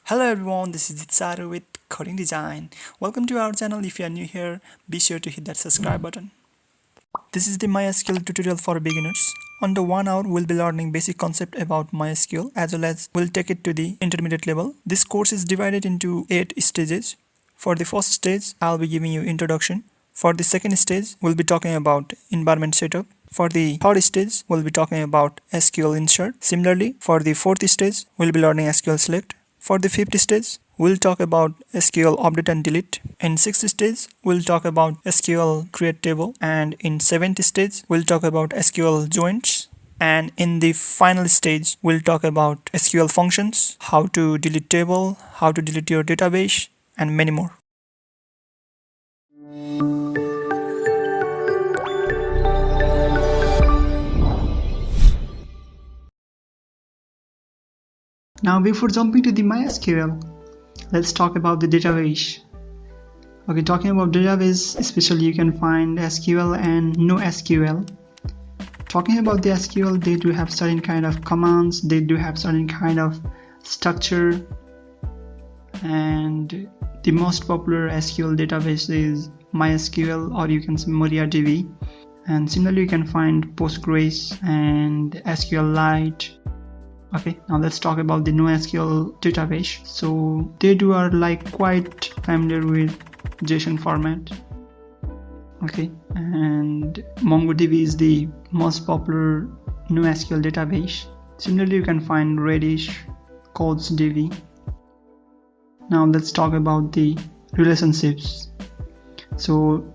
Hello everyone, this is Ditsaru with Coding Design. Welcome to our channel. If you are new here, be sure to hit that subscribe button. This is the MySQL tutorial for beginners. On the 1 hour, we'll be learning basic concept about MySQL as well as we'll take it to the intermediate level. This course is divided into 8 stages. For the first stage, I'll be giving you introduction. For the second stage, we'll be talking about environment setup. For the third stage, we'll be talking about SQL insert. Similarly, for the fourth stage, we'll be learning SQL select. For the fifth stage, we'll talk about SQL update and delete. In sixth stage, we'll talk about SQL create table. And in seventh stage, we'll talk about SQL joins. And in the final stage, we'll talk about SQL functions, how to delete table, how to delete your database, and many more. Now before jumping to the MySQL, let's talk about the database. Okay, talking about database, especially you can find SQL and NoSQL. Talking about the SQL, they do have certain kind of commands, they do have certain kind of structure, and the most popular SQL database is MySQL, or you can say MariaDB. And similarly, you can find Postgres and SQLite. Okay, now let's talk about the NoSQL database. So they are like quite familiar with JSON format. Okay, and MongoDB is the most popular NoSQL database. Similarly, you can find Redis, CodeDB. Now let's talk about the relationships. So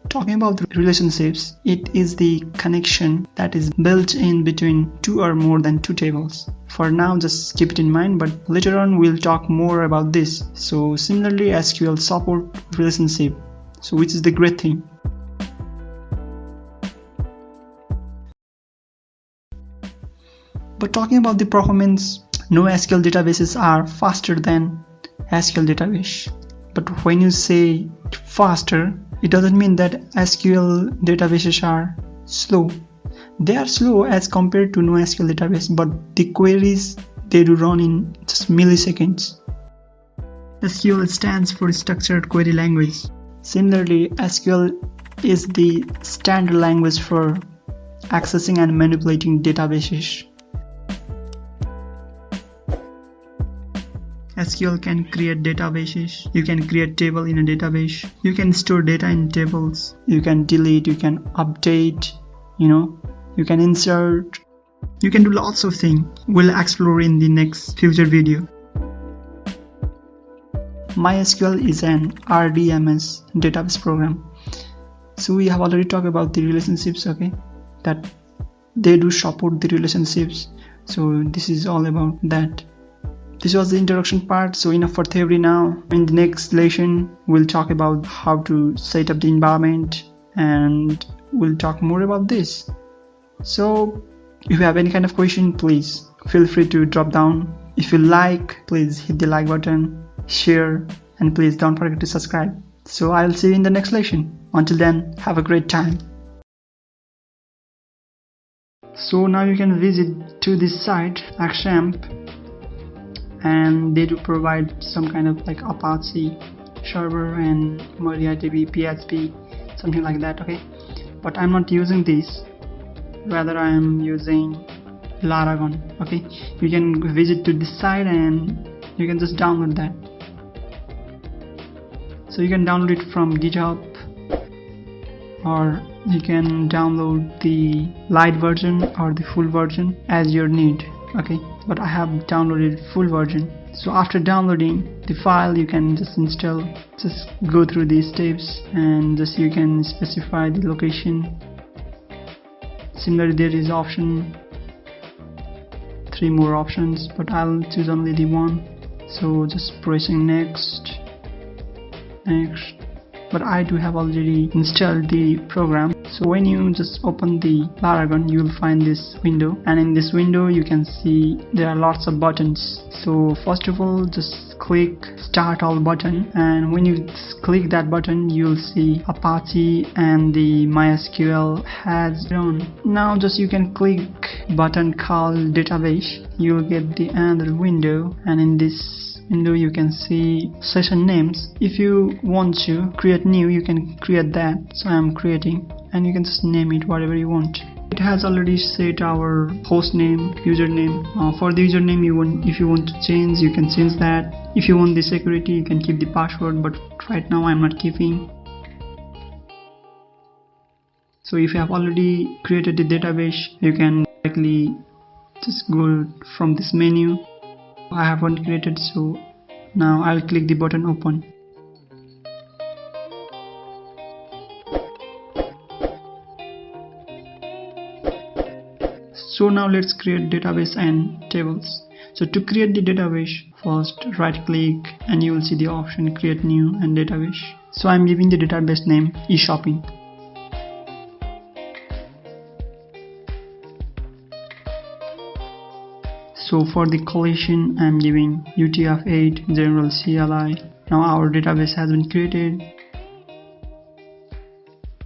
talking about the relationships, it is the connection that is built in between two or more than two tables. For now, just keep it in mind, but later on we'll talk more about this. So similarly, SQL support relationship, so which is the great thing. But talking about the performance, NoSQL databases are faster than SQL database. But when you say faster, it doesn't mean that SQL databases are slow. They are slow as compared to NoSQL database, but the queries they do run in just milliseconds. SQL stands for Structured Query Language. Similarly, SQL is the standard language for accessing and manipulating databases. SQL can create databases, you can create table in a database, you can store data in tables, you can delete, you can update, you can insert, you can do lots of things. We'll explore in the next future video. MySQL is an RDMS database program. So we have already talked about the relationships, okay, that they do support the relationships. So this is all about that. This was the introduction part, so enough for theory now. In the next lesson, we'll talk about how to set up the environment and we'll talk more about this. So if you have any kind of question, please feel free to drop down. If you like, please hit the like button, share, and please don't forget to subscribe. So I'll see you in the next lesson. Until then, have a great time. So now you can visit to this site, XAMPP. And they do provide some kind of like Apache server and MariaDB, PHP, something like that, okay? But I'm not using this, rather I am using Laragon, okay? You can visit to this site and you can just download that. So you can download it from GitHub, or you can download the light version or the full version as your need, okay? But I have downloaded full version. So after downloading the file, you can just install, just go through these steps and just you can specify the location. Similarly, there is option 3 more options, but I'll choose only the one. So just pressing next. But I do have already installed the program. So when you just open the Laragon, you will find this window, and in this window you can see there are lots of buttons. So first of all, just click start all button, and when you click that button, you'll see Apache and the MySQL has run. Now just you can click button called database, you'll get the another window, and in this window you can see session names. If you want to create new, you can create that. So I am creating, and you can just name it whatever you want. It has already set our host name, username. For the username, if you want to change, you can change that. If you want the security, you can keep the password, but right now I'm not keeping. So if you have already created the database, you can directly just go from this menu. I haven't created, so now I'll click the button open. So now let's create database and tables. So to create the database, first right click and you will see the option create new and database. So I'm giving the database name eShopping. So for the collection, I'm giving UTF-8 general CLI. Now our database has been created.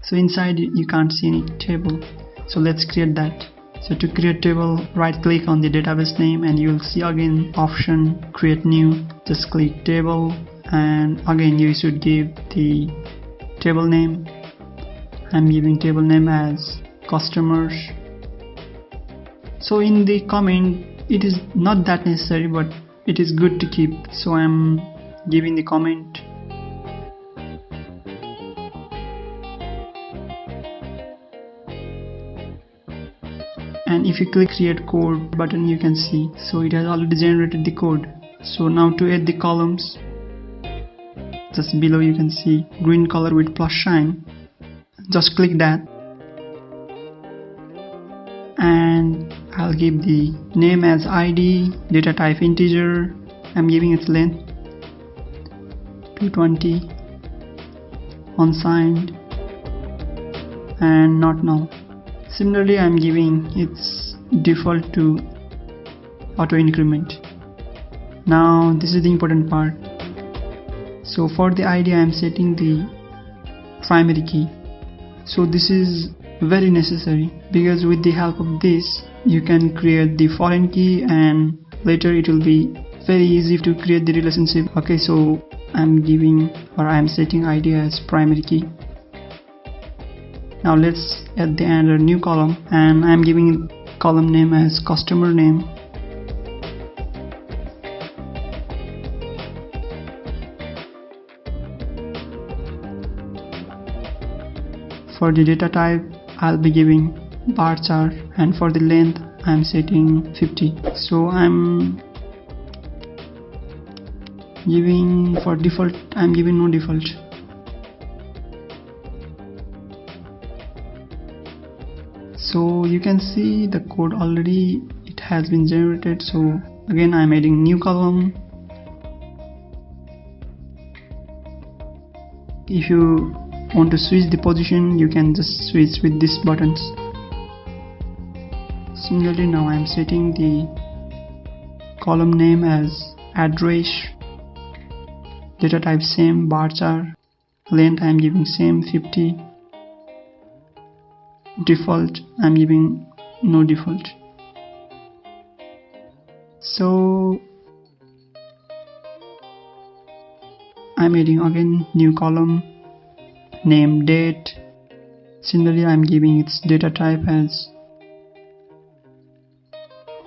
So inside you can't see any table. So let's create that. So to create table, right click on the database name and you'll see again option create new. Just click table and again you should give the table name. I'm giving table name as customers. So in the comment, it is not that necessary, but it is good to keep. So I'm giving the comment. And if you click create code button, you can see, so it has already generated the code. So now to add the columns, just below you can see green color with plus sign. Just click that and I'll give the name as ID, data type integer. I'm giving its length 220, unsigned and not null. Similarly, I'm giving its default to auto increment. Now this is the important part. So for the ID, I'm setting the primary key. So this is very necessary because with the help of this you can create the foreign key and later it will be very easy to create the relationship. Okay, so I'm setting ID as primary key. Now let's add the another new column and I'm giving column name as customer name. For the data type, I'll be giving bar chart and for the length I'm setting 50. So I'm giving for default, I'm giving no default. So you can see the code already, it has been generated. So again I'm adding new column. If you want to switch the position, you can just switch with these buttons. Similarly, now I am setting the column name as address, data type same, bar chart, length I am giving same 50, default I am giving no default. So I am adding again new column, name, date. Similarly, I am giving its data type as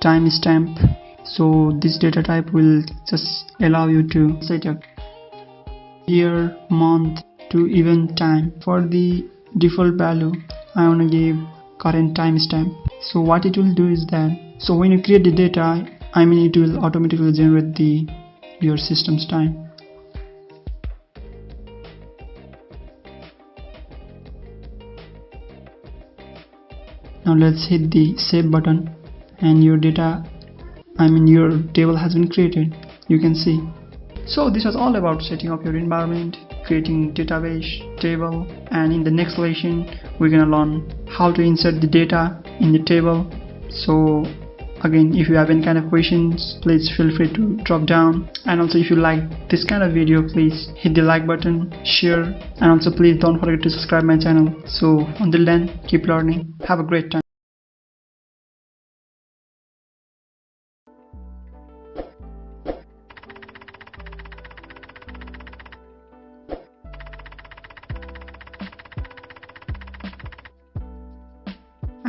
timestamp. So this data type will just allow you to set up year, month to even time. For the default value, I want to give current timestamp. So what it will do is that, so when you create the data, it will automatically generate your system's time. Now let's hit the save button and your data, your table has been created, you can see. So this was all about setting up your environment, creating database, table, and in the next lesson we're gonna learn how to insert the data in the table. So again, if you have any kind of questions, please feel free to drop down, and also if you like this kind of video, please hit the like button, share, and also please don't forget to subscribe my channel. So until then, keep learning, have a great time.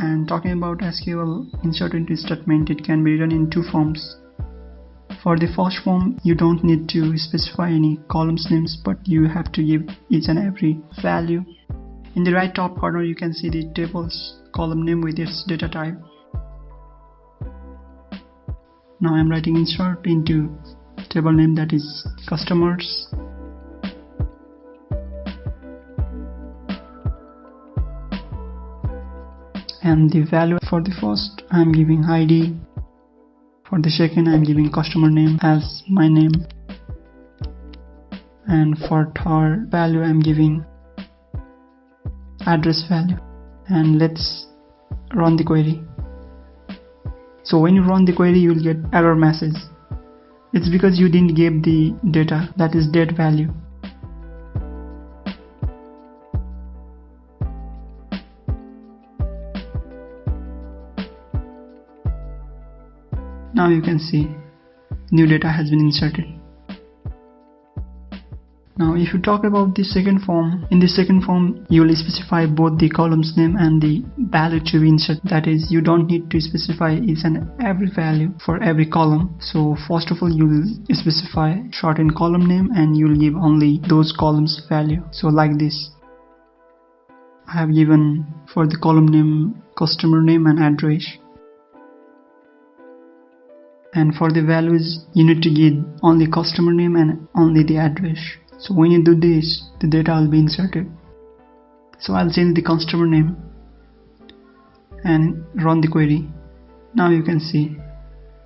And talking about SQL insert into statement, it can be written in two forms. For the first form, you don't need to specify any columns names, but you have to give each and every value. In the right top corner, you can see the table's column name with its data type. Now I'm writing insert into table name, that is customers. And the value for the first, I'm giving ID. For the second, I'm giving customer name as my name. And for third value, I'm giving address value. And let's run the query. So when you run the query, you will get error message. It's because you didn't give the data, that is date value. Now you can see new data has been inserted. Now if you talk about the second form, in the second form you will specify both the columns name and the value to be inserted. That is, you don't need to specify each and every value for every column. So first of all, you will specify shorten column name and you will give only those columns value. So like this, I have given for the column name customer name and address. And for the values, you need to give only customer name and only the address. So when you do this, the data will be inserted. So I'll change the customer name and run the query. Now you can see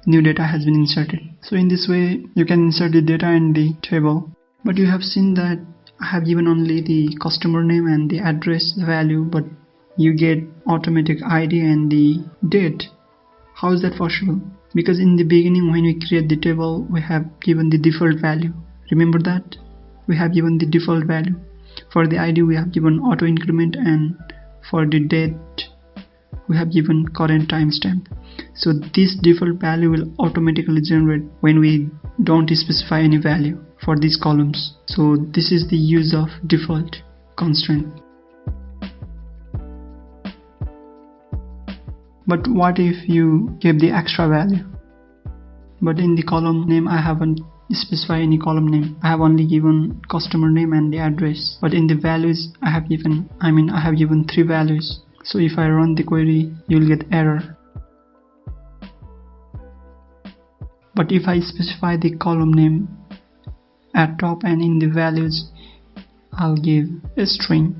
new data has been inserted. So in this way, you can insert the data in the table. But you have seen that I have given only the customer name and the address value, but you get automatic ID and the date. How is that possible? Because in the beginning, when we create the table, we have given the default value. Remember that? We have given the default value. For the ID, we have given auto increment, and for the date, we have given current timestamp. So this default value will automatically generate when we don't specify any value for these columns. So this is the use of default constraint. But what if you give the extra value? But in the column name, I haven't specified any column name. I have only given customer name and the address. But in the values, I have given 3 values. So if I run the query, you'll get error. But if I specify the column name at top and in the values, I'll give a string,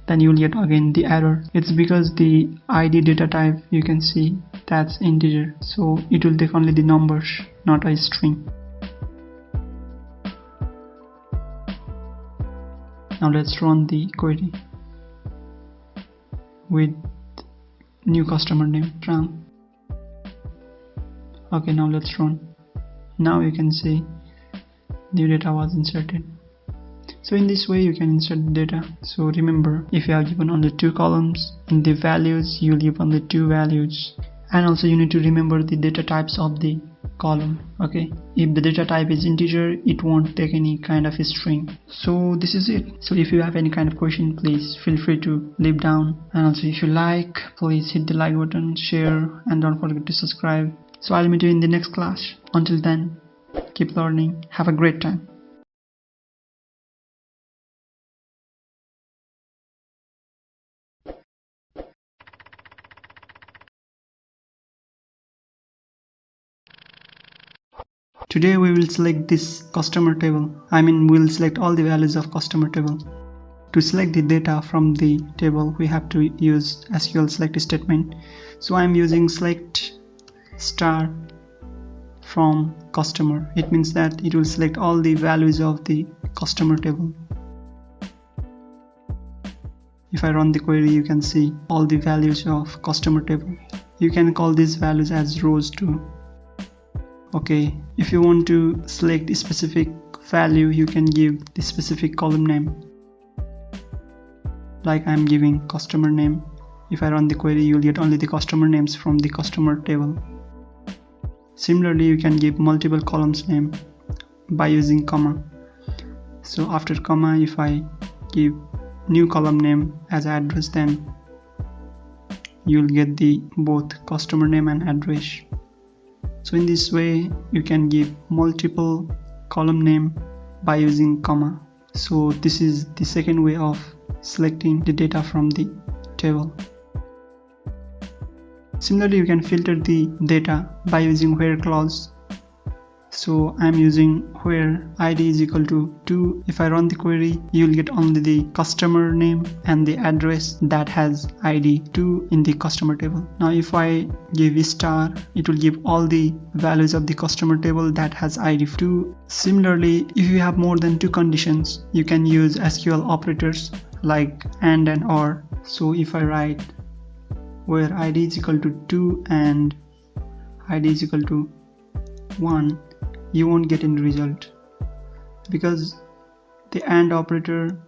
then you'll get again the error. It's because the ID data type, you can see that's integer, so it will take only the numbers, not a string. Now let's run the query with new customer name Ram. Okay, now let's run. Now you can see new data was inserted. So in this way you can insert the data. So remember, if you have given only 2 columns, in the values you will give only 2 values. And also you need to remember the data types of the column. Okay, if the data type is integer, it won't take any kind of a string. So this is it. So if you have any kind of question, please feel free to leave down. And also if you like, please hit the like button, share, and don't forget to subscribe. So I'll meet you in the next class. Until then, keep learning. Have a great time. Today we will select this customer table. We'll select all the values of customer table. To select the data from the table, we have to use SQL select statement. So I'm using select star from customer. It means that it will select all the values of the customer table. If I run the query, you can see all the values of customer table. You can call these values as rows too. Okay, if you want to select a specific value, you can give the specific column name. Like I'm giving customer name. If I run the query, you'll get only the customer names from the customer table. Similarly, you can give multiple columns name by using comma. So after comma, if I give new column name as address, then you'll get the both customer name and address. So in this way you can give multiple column name by using comma. So this is the second way of selecting the data from the table. Similarly, you can filter the data by using where clause. So I'm using where id is equal to 2. If I run the query, you'll get only the customer name and the address that has id 2 in the customer table. Now if I give star, it will give all the values of the customer table that has id 2. Similarly, if you have more than 2 conditions, you can use SQL operators like and or. So if I write where id is equal to 2 and id is equal to 1, you won't get any result because the AND operator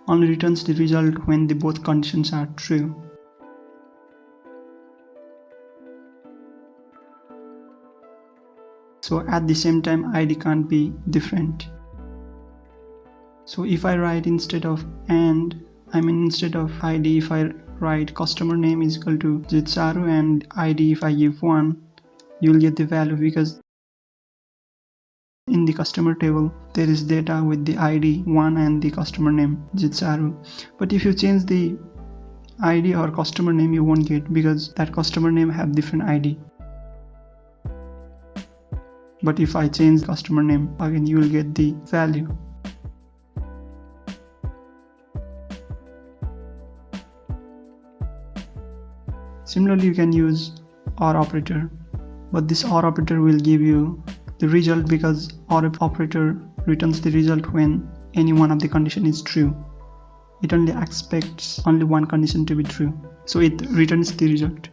only returns the result when the both conditions are true. So at the same time id can't be different. So if I write instead of AND, instead of id, if I write customer name is equal to Jitsaru and id if I give 1, you'll get the value because in the customer table there is data with the id 1 and the customer name Jitsaru. But if you change the id or customer name, you won't get because that customer name have different id. But if I change customer name, again you will get the value. Similarly, you can use OR operator, but this OR operator will give you the result because OR operator returns the result when any one of the condition is true. It only expects only one condition to be true, so it returns the result.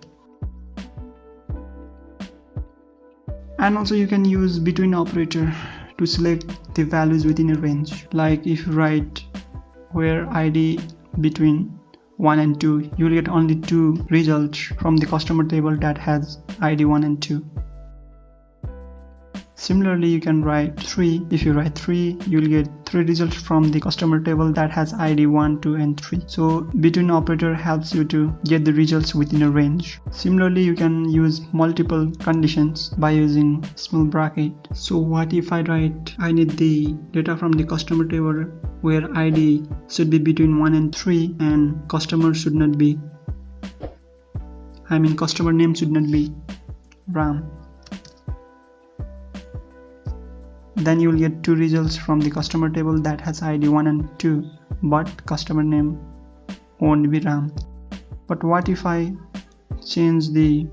And also you can use between operator to select the values within a range. Like if you write where id between 1 and 2, you will get only 2 results from the customer table that has id 1 and 2. Similarly, you can write 3. If you write 3, you will get 3 results from the customer table that has id 1, 2 and 3. So between operator helps you to get the results within a range. Similarly, you can use multiple conditions by using small bracket. So what if I write I need the data from the customer table where id should be between 1 and 3 and customer should not be, customer name should not be Ram. Then you will get 2 results from the customer table that has id 1 and 2, but customer name won't be Ram. But what if I change the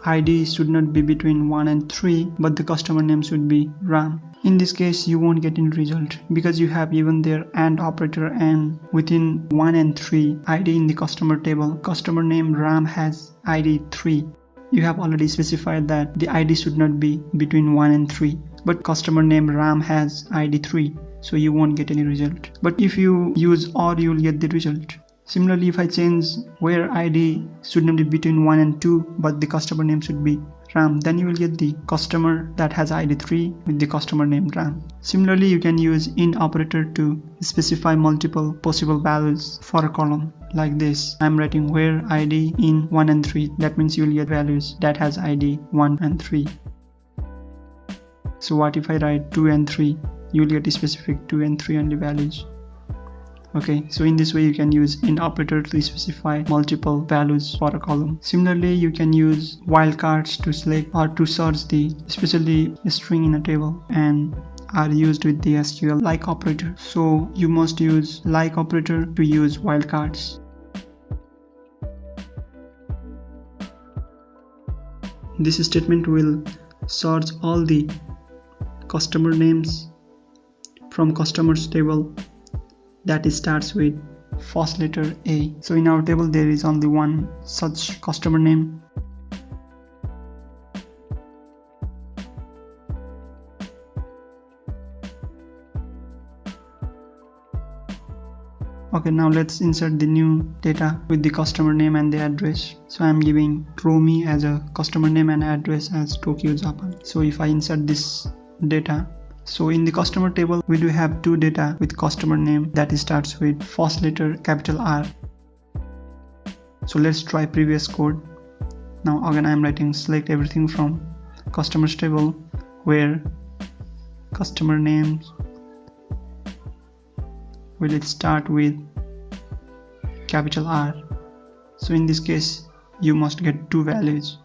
id should not be between 1 and 3, but the customer name should be Ram? In this case, you won't get any result because you have given their AND operator and within 1 and 3 id in the customer table, customer name Ram has id 3. You have already specified that the id should not be between 1 and 3, but customer name Ram has id 3, so you won't get any result. But if you use OR, you will get the result. Similarly, if I change where id should not be between 1 and 2, but the customer name should be Ram, then you will get the customer that has id 3 with the customer name Ram. Similarly, you can use INT operator to specify multiple possible values for a column. Like this, I'm writing where id in 1 and 3, that means you will get values that has id 1 and 3. So what if I write 2 and 3, you will get a specific 2 and 3 only values. Okay, so in this way you can use INT operator to specify multiple values for a column. Similarly, you can use wildcards to select or to search the especially string in a table and are used with the SQL like operator. So you must use like operator to use wildcards. This statement will search all the customer names from customers table that starts with first letter A. So in our table there is only one such customer name. Okay, now let's insert the new data with the customer name and the address. So I'm giving Romi as a customer name and address as Tokyo, Japan. So if I insert this data, so in the customer table we do have 2 data with customer name that starts with first letter capital R. So let's try previous code. Now again I am writing select everything from customers table where customer names will it start with capital R. So in this case you must get two values,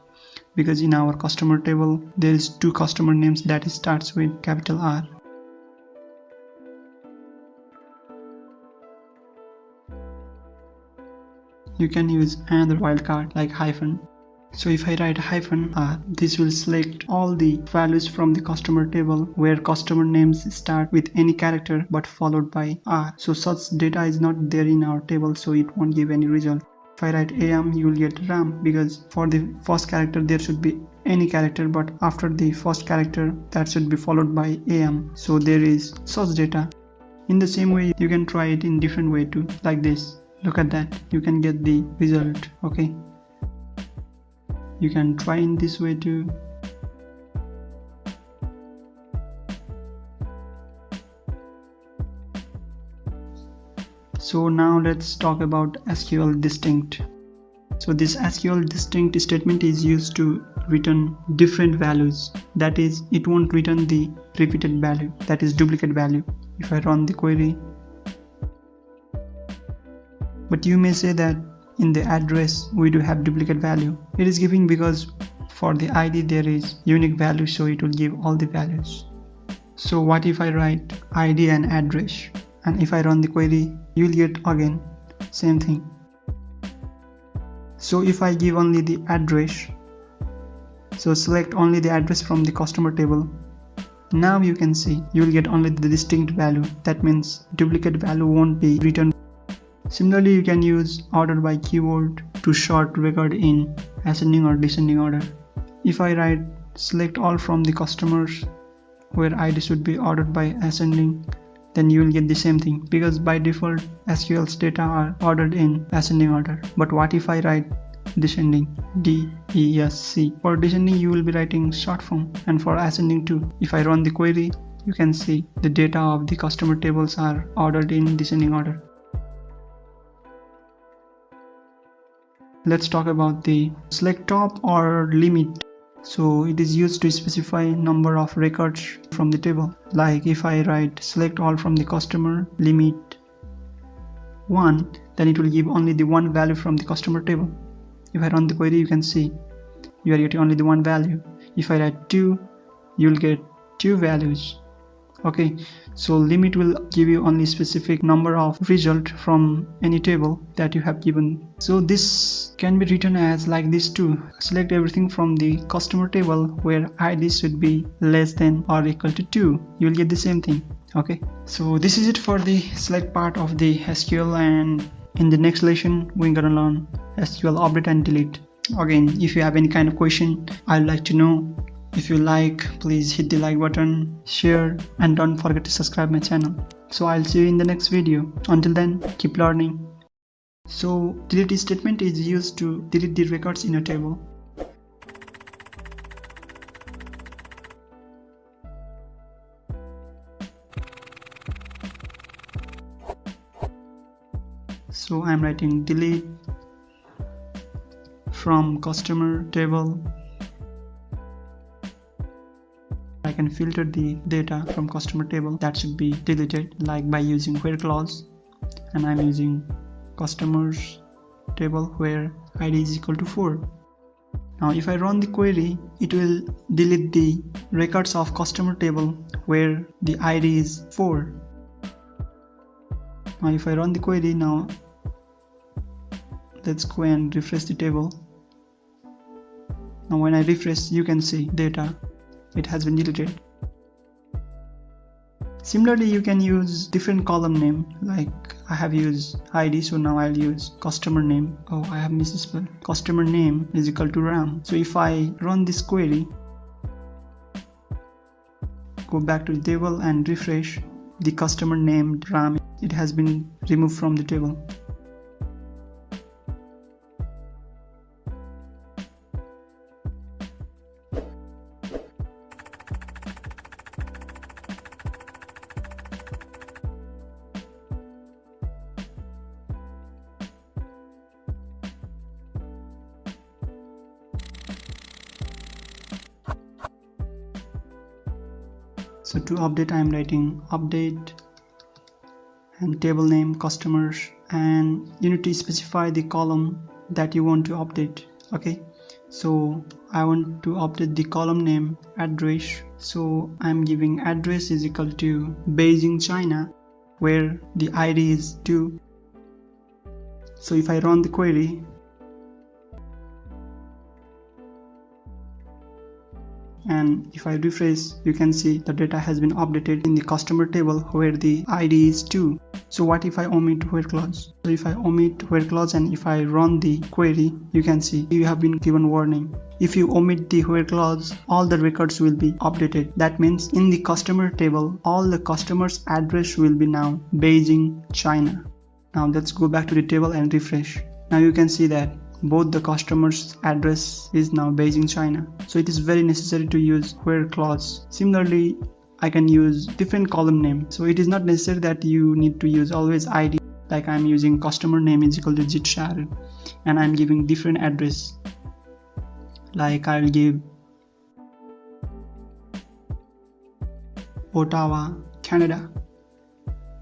because in our customer table there is two customer names that starts with capital R. You can use another wildcard like hyphen. So if I write hyphen R, this will select all the values from the customer table where customer names start with any character but followed by R. So such data is not there in our table, so it won't give any result. If I write AM, you will get RAM, because for the first character there should be any character, but after the first character that should be followed by AM. So there is such data. In the same way you can try it in different way too, like this. Look at that, you can get the result. Okay, you can try in this way too. So now let's talk about SQL distinct. So this SQL distinct statement is used to return different values. That is, it won't return the repeated value, that is duplicate value. If I run the query, but you may say that in the address we do have duplicate value. It is giving because for the ID there is unique value, so it will give all the values. So what if I write ID and address, and if I run the query, you will get again same thing. So if I give only the address, so select only the address from the customer table, now you can see you will get only the distinct value. That means duplicate value won't be returned. Similarly, you can use order by keyword to sort record in ascending or descending order. If I write select all from the customers where ID should be ordered by ascending, then you will get the same thing, because by default SQL's data are ordered in ascending order. But what if I write descending, DESC? For descending you will be writing short form, and for ascending too. If I run the query, you can see the data of the customer tables are ordered in descending order. Let's talk about the select top or limit. So it is used to specify number of records from the table. Like if I write select all from the customer limit 1, then it will give only the one value from the customer table. If I run the query, you can see you are getting only the one value. If I write 2, you will get two values. Okay, so limit will give you only specific number of result from any table that you have given. So this can be written as like this too. Select everything from the customer table where ID should be less than or equal to 2. You will get the same thing. Okay, so this is it for the select part of the SQL, and in the next lesson we're gonna learn SQL update and delete. Again, if you have any kind of question, I'd like to know. If you like, please hit the like button, share, and don't forget to subscribe my channel. So I'll see you in the next video. Until then, keep learning. So delete statement is used to delete the records in a table. So I'm writing delete from customer table. I can filter the data from customer table that should be deleted, like by using where clause, and I'm using customers table where ID is equal to 4. Now if I run the query, it will delete the records of customer table where the ID is 4. Now if I run the query, now let's go and refresh the table. Now when I refresh, you can see data, it has been deleted. Similarly, you can use different column name, like I have used ID, so now I'll use customer name. Oh, I have misspelled. Customer name is equal to RAM. So if I run this query, go back to the table and refresh, the customer name RAM, it has been removed from the table. So to update, I am writing update and table name customers, and you need to specify the column that you want to update. Okay, so I want to update the column name address, so I'm giving address is equal to Beijing, China, where the ID is 2. So if I run the query, and if I refresh, you can see the data has been updated in the customer table where the ID is 2. So what if I omit where clause? So if I omit where clause and if I run the query, you can see you have been given warning. If you omit the where clause, all the records will be updated. That means in the customer table, all the customers' address will be now Beijing, China. Now let's go back to the table and refresh. Now you can see that both the customer's address is now Beijing, China. So it is very necessary to use where clause. Similarly, I can use different column name. So it is not necessary that you need to use always ID. Like I'm using customer name is equal to Jitshar, and I'm giving different address. Like I'll give Ottawa, Canada.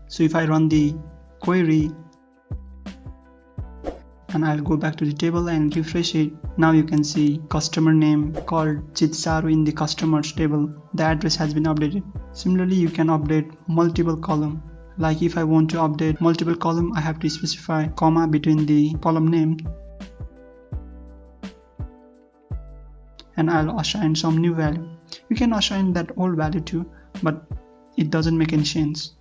So if I run the query, and I'll go back to the table and refresh it. Now you can see customer name called Chitsaru in the customers table. The address has been updated. Similarly, you can update multiple column. Like if I want to update multiple column, I have to specify comma between the column name, and I'll assign some new value. You can assign that old value too, but it doesn't make any sense.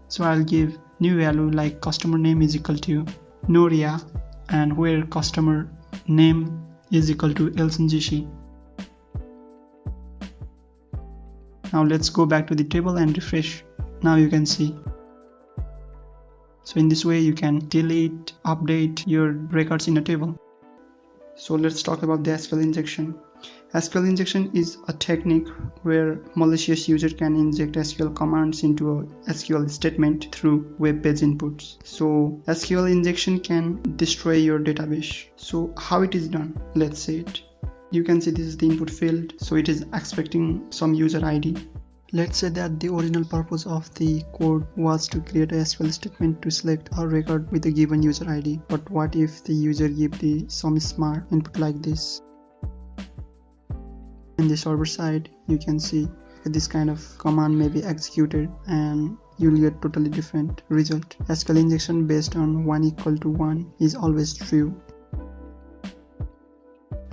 So I'll give new value like customer name is equal to Noria, and where customer name is equal to Elsenjishi. Now let's go back to the table and refresh. Now you can see. So in this way you can delete, update your records in a table. So let's talk about the SQL injection. SQL injection is a technique where malicious user can inject SQL commands into a SQL statement through web page inputs. So SQL injection can destroy your database. So how it is done? Let's see it. You can see this is the input field, so it is expecting some user ID. Let's say that the original purpose of the code was to create a SQL statement to select a record with a given user ID. But what if the user give some smart input like this? In the server side, you can see this kind of command may be executed and you'll get totally different result. SQL injection based on 1 equal to 1 is always true.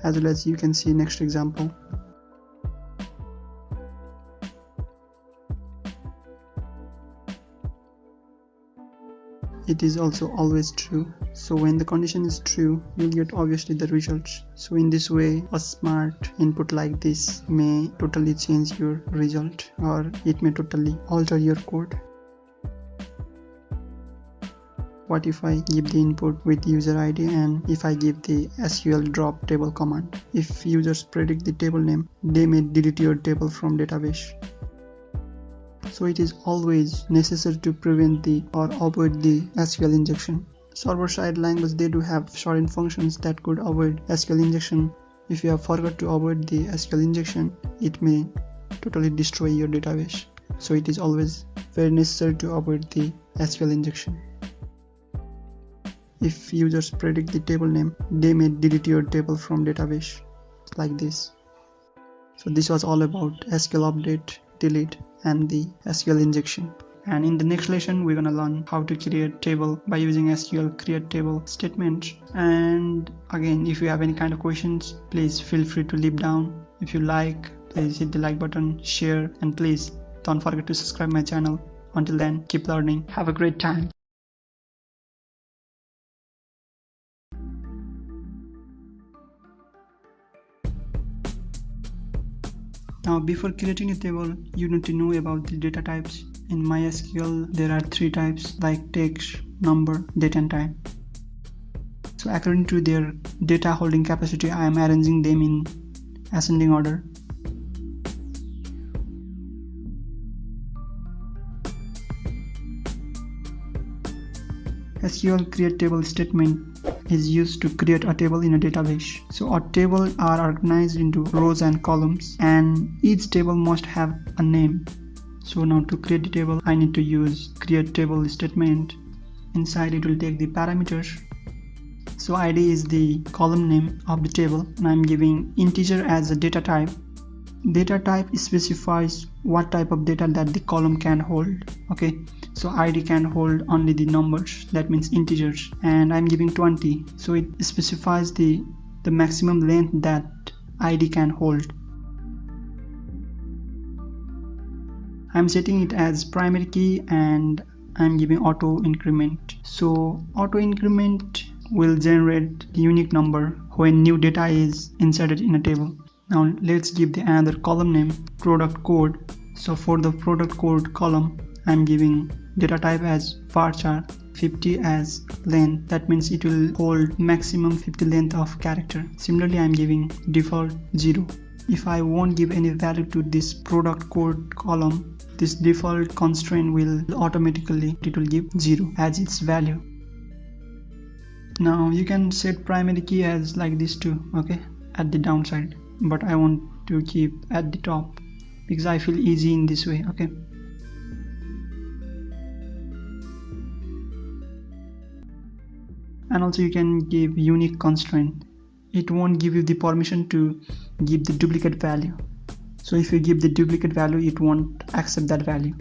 As well as you can see next example. It is also always true. So when the condition is true, you'll get obviously the results. So in this way, a smart input like this may totally change your result, or it may totally alter your code. What if I give the input with user ID and if I give the SQL drop table command? If users predict the table name, they may delete your table from database. So it is always necessary to prevent or avoid the SQL injection. Server-side language, they do have shorten functions that could avoid SQL injection. If you have forgot to avoid the SQL injection, it may totally destroy your database. So it is always very necessary to avoid the SQL injection. If users predict the table name, they may delete your table from database like this. So this was all about SQL update, delete, and the SQL injection. And in the next lesson, we're gonna learn how to create table by using SQL create table statements. And again, if you have any kind of questions, please feel free to leave down. If you like, please hit the like button, share, and please don't forget to subscribe my channel. Until then, keep learning. Have a great time. Now before creating a table, you need to know about the data types. In MySQL, there are 3 types like text, number, date and time. So according to their data holding capacity, I am arranging them in ascending order. SQL create table statement is used to create a table in a database. So a table are organized into rows and columns, and each table must have a name. So now to create the table, I need to use create table statement. Inside it will take the parameters. So ID is the column name of the table, and I'm giving integer as a data type. Data type specifies what type of data that the column can hold. Okay, so ID can hold only the numbers, that means integers, and I'm giving 20, so it specifies the maximum length that ID can hold. I'm setting it as primary key and I'm giving auto increment. So auto increment will generate the unique number when new data is inserted in a table. Now let's give the another column name product code. So for the product code column, I'm giving data type as varchar, 50 as length, that means it will hold maximum 50 length of character. Similarly, I'm giving default 0. If I won't give any value to this product code column, this default constraint will automatically give 0 as its value. Now you can set primary key as like this too, okay, at the downside, but I want to keep at the top because I feel easy in this way. Okay, and also you can give unique constraint. It won't give you the permission to give the duplicate value. So if you give the duplicate value, it won't accept that value.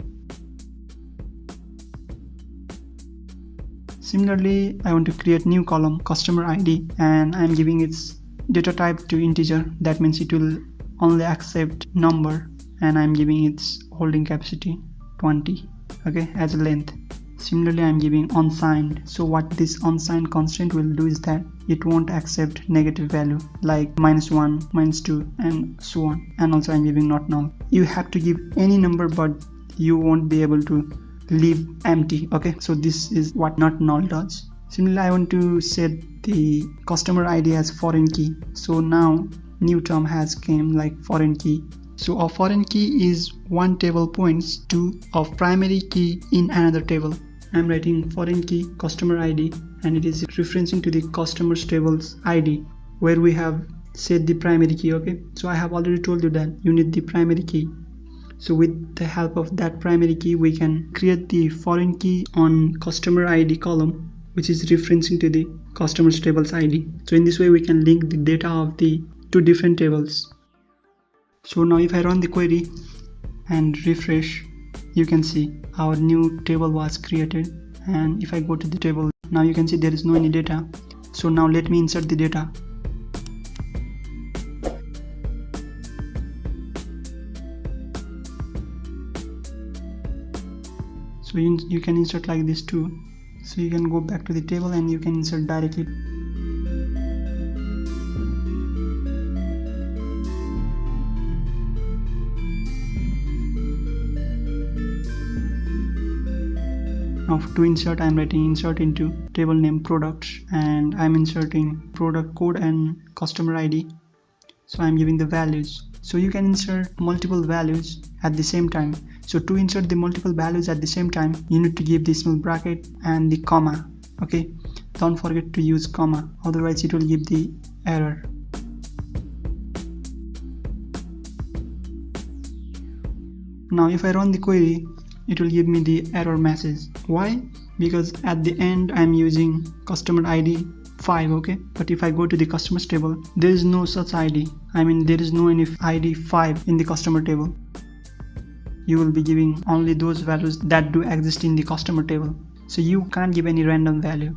Similarly, I want to create new column customer ID, and I'm giving its data type to integer, that means it will only accept number, and I'm giving its holding capacity 20, okay, as a length. Similarly, I'm giving unsigned. So what this unsigned constraint will do is that it won't accept negative value like -1, -2 and so on. And also I'm giving not null. You have to give any number, but you won't be able to leave empty. Okay, so this is what not null does. Similarly, I want to set the customer ID as foreign key. So now new term has came like foreign key. So a foreign key is one table points to a primary key in another table. I'm writing foreign key customer ID, and it is referencing to the customers tables ID where we have set the primary key. Okay, so I have already told you that you need the primary key. So with the help of that primary key, we can create the foreign key on customer ID column, which is referencing to the customers tables ID. So in this way we can link the data of the two different tables. So now if I run the query and refresh, you can see our new table was created. And if I go to the table, now you can see there is no any data. So now let me insert the data. So you can insert like this too. So you can go back to the table and you can insert directly. Now to insert, I'm writing insert into table name products, and I'm inserting product code and customer ID. So I'm giving the values. So you can insert multiple values at the same time. So to insert the multiple values at the same time, you need to give the small bracket and the comma. Okay, don't forget to use comma, otherwise it will give the error. Now if I run the query, it will give me the error message. Why? Because at the end I'm using customer ID 5, okay, but if I go to the customers table, there is no such ID. I mean, there is no any ID 5 in the customer table. You will be giving only those values that do exist in the customer table. So you can't give any random value.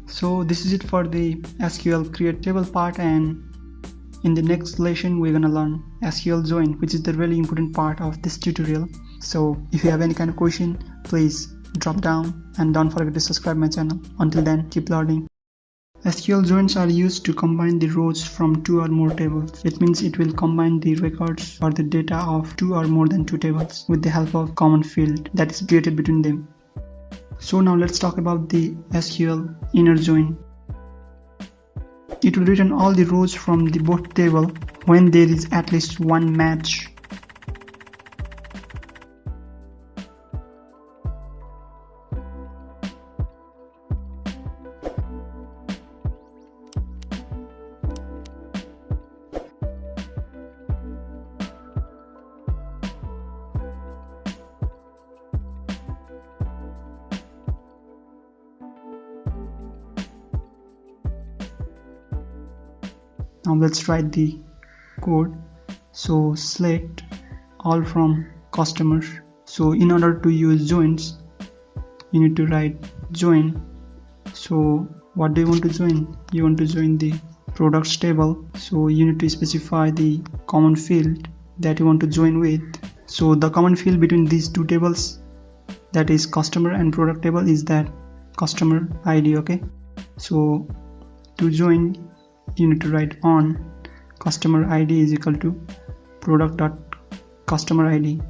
So this is it for the SQL create table part, and in the next lesson we're gonna learn SQL join, which is the really important part of this tutorial. So if you have any kind of question, please drop down and don't forget to subscribe my channel. Until then, keep learning. SQL joins are used to combine the rows from 2 or more tables. It means it will combine the records or the data of 2 or more than 2 tables with the help of common field that is created between them. So now let's talk about the SQL inner join. It will return all the rows from the both table when there is at least one match. Now let's write the code. So select all from customers. So in order to use joins, you need to write join. So what do you want to join? You want to join the products table. So you need to specify the common field that you want to join with. So the common field between these two tables, that is customer and product table, is that customer ID. Okay, so to join you need to write on customer ID is equal to product.customer ID.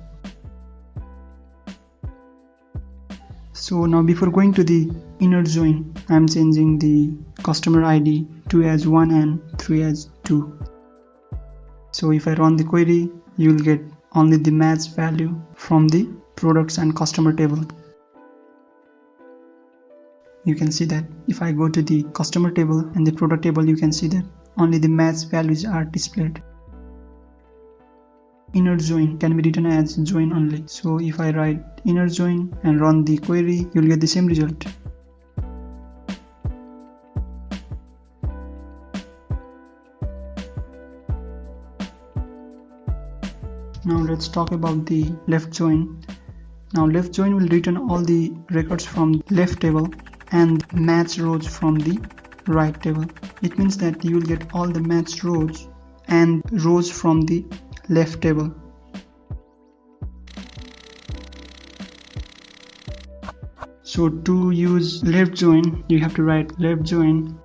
So now before going to the inner join, I am changing the customer ID 2 as 1 and 3 as 2. So if I run the query, you will get only the match value from the products and customer table. You can see that if I go to the customer table and the product table, you can see that only the match values are displayed. Inner join can be written as join only. So if I write inner join and run the query, you will get the same result. Now let's talk about the left join. Now left join will return all the records from left table and match rows from the right table. It means that you will get all the matched rows and rows from the left table. So to use left join, you have to write left join.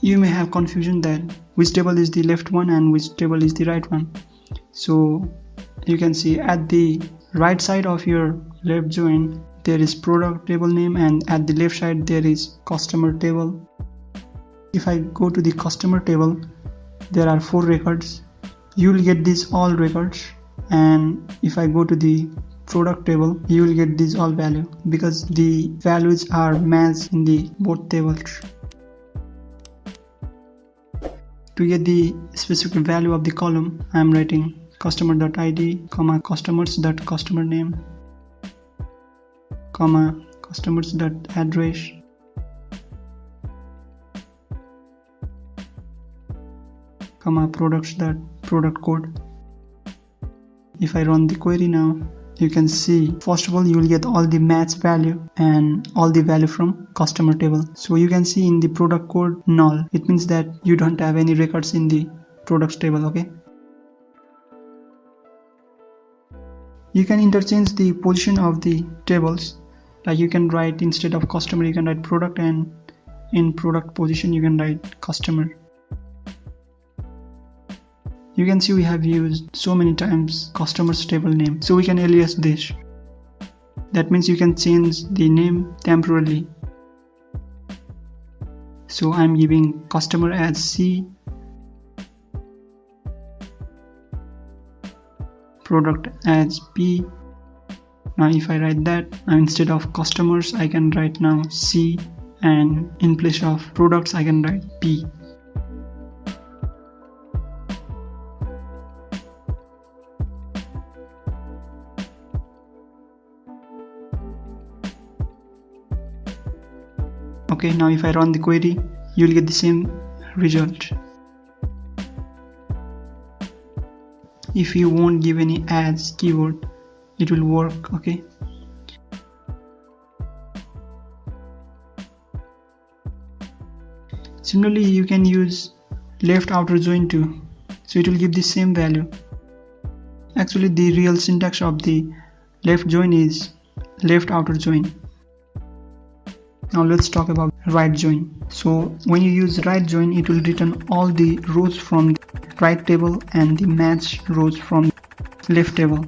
You may have confusion that which table is the left one and which table is the right one. So you can see at the right side of your left join there is product table name, and at the left side there is customer table. If I go to the customer table, there are 4 records. You will get these all records, and if I go to the product table, you will get these all value because the values are matched in the both tables. To get the specific value of the column, I am writing customer.id, customers.customer name, customers.address, products.product code. If I run the query now, you can see first of all you will get all the match value and all the value from customer table. So you can see in the product code null. It means that you don't have any records in the products table. Okay, you can interchange the position of the tables. Like you can write, instead of customer you can write product, and in product position you can write customer. You can see we have used so many times customers table name, so we can alias this. That means you can change the name temporarily. So I'm giving customer as C, product as P. Now if I write that, instead of customers I can write now C, and in place of products I can write P. Okay, now if I run the query, you will get the same result. If you won't give any as keyword, it will work. Okay, similarly you can use left outer join too, so it will give the same value. Actually the real syntax of the left join is left outer join. Now let's talk about right join. So when you use right join, it will return all the rows from the right table and the matched rows from the left table.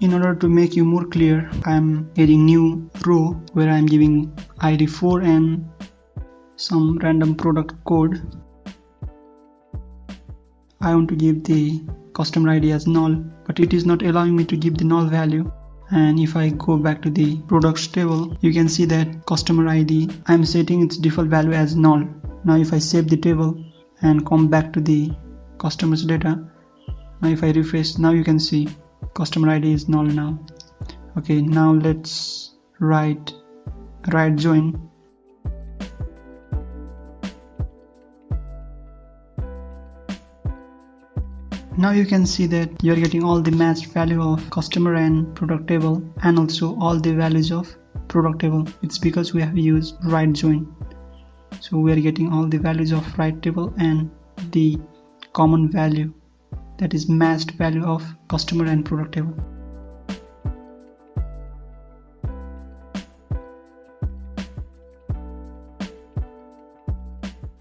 In order to make you more clear, I am adding new row where I am giving ID 4 and some random product code. I want to give the customer ID as null, but it is not allowing me to give the null value. And if I go back to the products table, you can see that customer ID, I am setting its default value as null. Now if I save the table and come back to the customer's data. Now if I refresh, now you can see customer ID is null now. Okay, now let's write right join. Now you can see that you are getting all the matched value of customer and product table, and also all the values of product table. It's because we have used right join. So we are getting all the values of right table and the common value, that is matched value of customer and product table.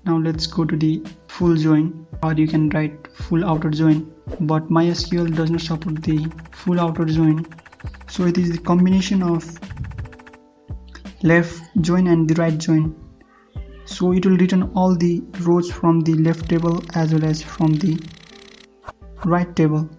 Now let's go to the full join, or you can write full outer join, but MySQL does not support the full outer join. So it is the combination of left join and the right join. So it will return all the rows from the left table as well as from the right table.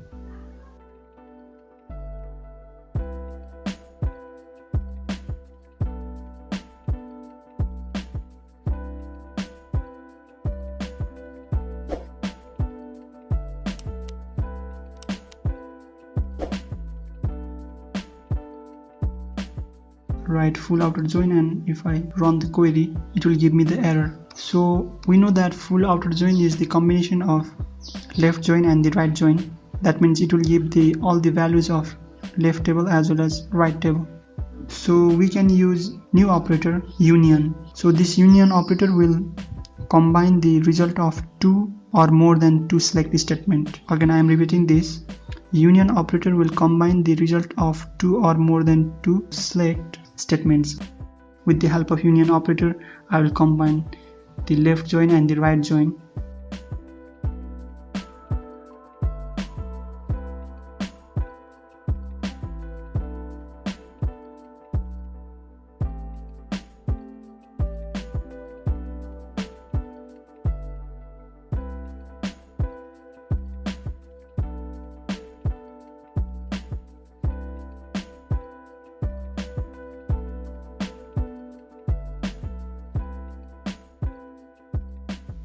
Write full outer join, and if I run the query, it will give me the error. So we know that full outer join is the combination of left join and the right join. That means it will give all the values of left table as well as right table. So we can use new operator union. So this union operator will combine the result of two or more than two select statement. Again, I am repeating this. Union operator will combine the result of two or more than two select statements. With the help of union operator, I will combine the left join and the right join.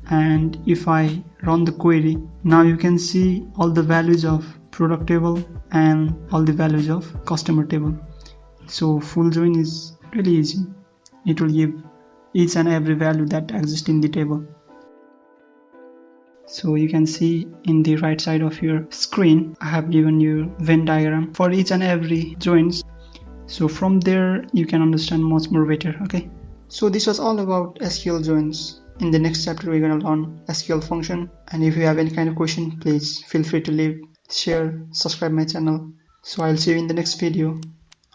And if I run the query, now you can see all the values of product table and all the values of customer table. So full join is really easy. It will give each and every value that exists in the table. So you can see in the right side of your screen, I have given you Venn diagram for each and every joins. So from there you can understand much more better. Okay, so this was all about SQL joins. In the next chapter we're going to learn SQL function, and if you have any kind of question, please feel free to leave, share, subscribe my channel. So I'll see you in the next video.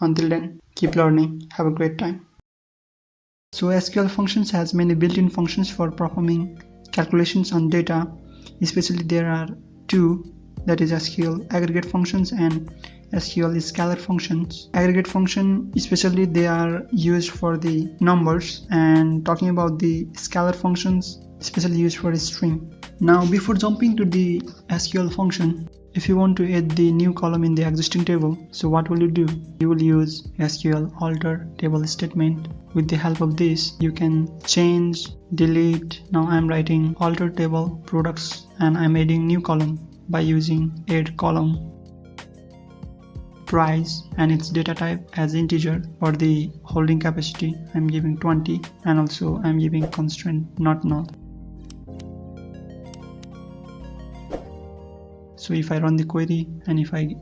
Until then, keep learning, have a great time. So SQL functions has many built-in functions for performing calculations on data. Especially there are two, that is SQL aggregate functions and SQL scalar functions. Aggregate function, especially they are used for the numbers, and talking about the scalar functions, especially used for a string. Now before jumping to the SQL function, if you want to add the new column in the existing table, so what will you do? You will use SQL alter table statement. With the help of this, you can change, delete. Now I'm writing alter table products and I'm adding new column by using add column. Price and its data type as integer. For the holding capacity, I'm giving 20, and also I'm giving constraint not null. So if I run the query and if I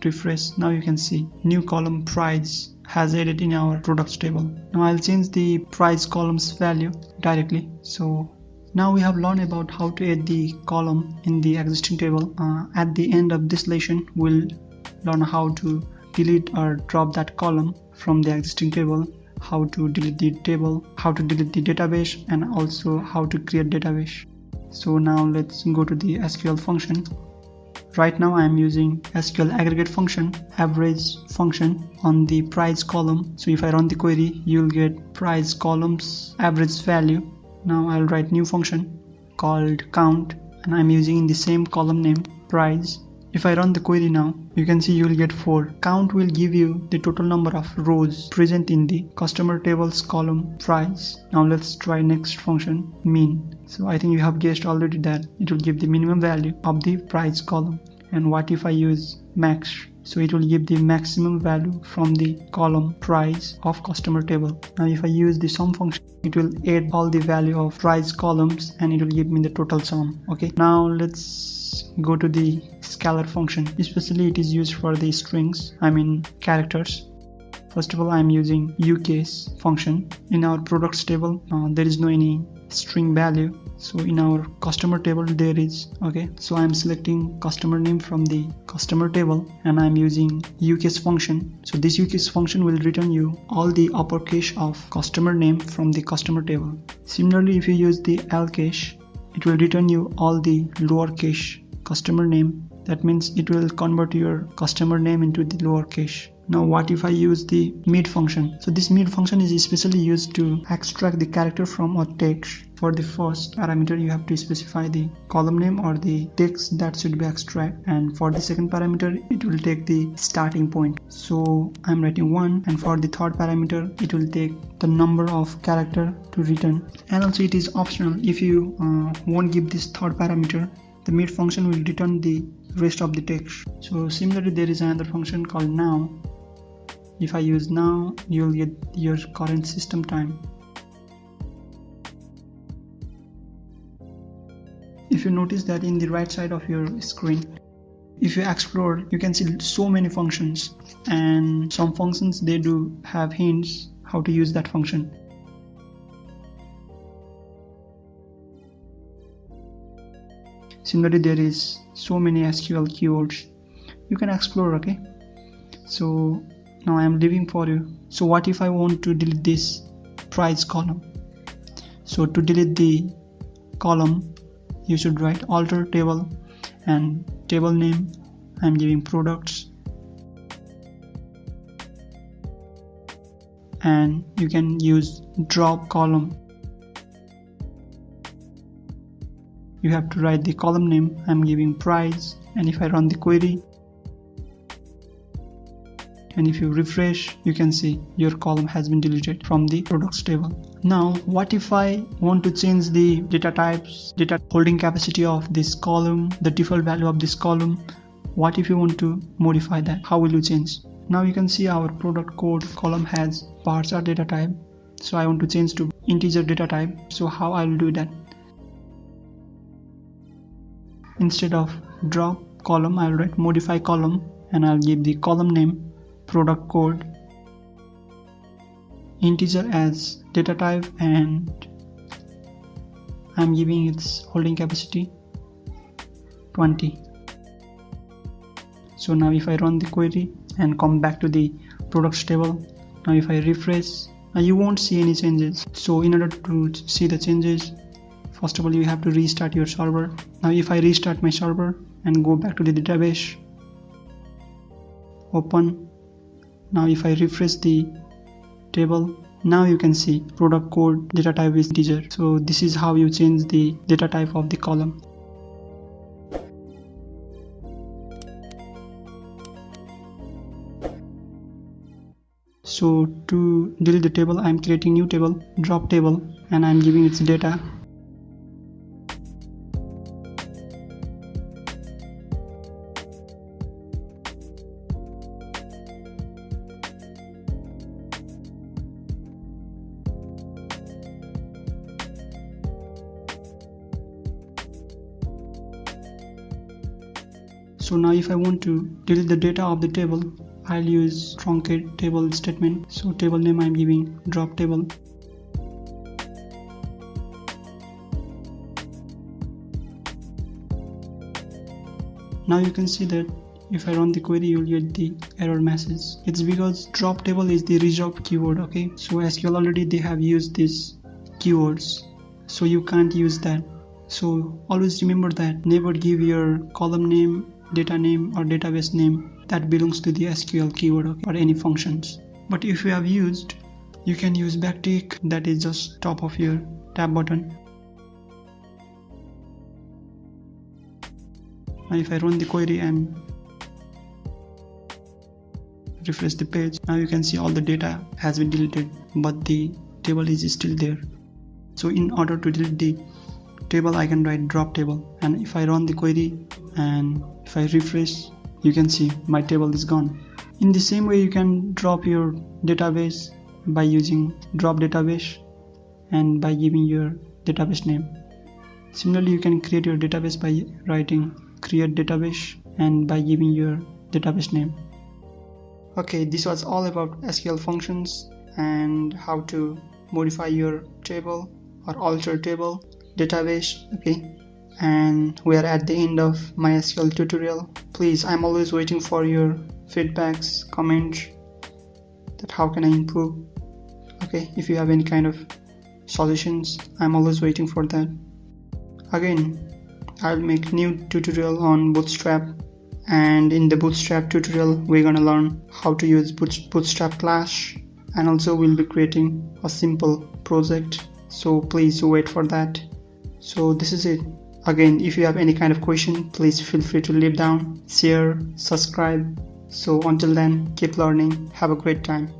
refresh, now you can see new column price has added in our products table. Now I'll change the price column's value directly. So now we have learned about how to add the column in the existing table. At the end of this lesson, we'll learn how to delete or drop that column from the existing table, how to delete the table, how to delete the database, and also how to create database. So now let's go to the SQL function. Right now I am using SQL aggregate function, average function on the price column. So if I run the query, you'll get price columns average value. Now I'll write new function called count, and I'm using in the same column name price. If I run the query now, you can see you will get 4. Count will give you the total number of rows present in the customer tables column price. Now let's try next function, min. So I think you have guessed already that it will give the minimum value of the price column. And what if I use max? So it will give the maximum value from the column price of customer table. Now if I use the sum function, it will add all the value of price columns and it will give me the total sum. Okay, now let's go to the scalar function. Especially it is used for the strings, characters. First of all, I am using uCase function. In our products table, there is no any string value. So in our customer table there is. Okay, so I am selecting customer name from the customer table and I am using uCase function. So this uCase function will return you all the uppercase of customer name from the customer table. Similarly, if you use the lcase, it will return you all the lowercase customer name. That means it will convert your customer name into the lowercase. Now what if I use the mid function? So this mid function is especially used to extract the character from a text. For the first parameter, you have to specify the column name or the text that should be extracted, and for the second parameter it will take the starting point. So I'm writing 1, and for the third parameter it will take the number of character to return. And also it is optional. If you won't give this third parameter, the mid function will return the rest of the text. So similarly, there is another function called now. If I use now, you'll get your current system time. If you notice that in the right side of your screen, if you explore, you can see so many functions, and some functions they do have hints how to use that function. Similarly, there is so many SQL keywords you can explore. Okay, so now I am leaving for you. So what if I want to delete this price column? So to delete the column, you should write alter table, and table name I am giving products, and you can use drop column. You have to write the column name, I am giving price, and if I run the query, and if you refresh, you can see your column has been deleted from the products table. Now what if I want to change the data types, data holding capacity of this column, the default value of this column? What if you want to modify that? How will you change? Now you can see our product code column has varchar data type, so I want to change to integer data type. So how I will do that? Instead of drop column, I will write modify column, and I'll give the column name product code, integer as data type, and I'm giving its holding capacity 20. So now if I run the query and come back to the products table, now if I refresh, you won't see any changes. So in order to see the changes, first of all you have to restart your server. Now if I restart my server and go back to the database, open. Now if I refresh the table, now you can see product code data type is integer. So this is how you change the data type of the column. So to delete the table, I am creating new table, drop table, and I am giving its data. So now if I want to delete the data of the table, I'll use truncate table statement. So table name I'm giving drop table. Now you can see that if I run the query, you'll get the error message. It's because drop table is the resolved keyword. Okay, so SQL already they have used these keywords, so you can't use that. So always remember that never give your column name, data name or database name that belongs to the SQL keyword, okay, or any functions. But if you have used, you can use backtick, that is just top of your tab button. Now if I run the query and refresh the page, now you can see all the data has been deleted, but the table is still there. So in order to delete the table, I can write drop table, and if I run the query and if I refresh, you can see my table is gone. In the same way, you can drop your database by using drop database and by giving your database name. Similarly, you can create your database by writing create database and by giving your database name. Okay, this was all about SQL functions and how to modify your table or alter table database. Okay, and we are at the end of MySQL tutorial. Please, I'm always waiting for your feedbacks, comments, that how can I improve. Okay, if you have any kind of solutions, I'm always waiting for that. Again, I'll make new tutorial on Bootstrap, and in the Bootstrap tutorial we're gonna learn how to use Bootstrap class, and also we'll be creating a simple project, so please wait for that. So this is it. Again, if you have any kind of question, please feel free to leave down, share, subscribe. So until then, keep learning. Have a great time.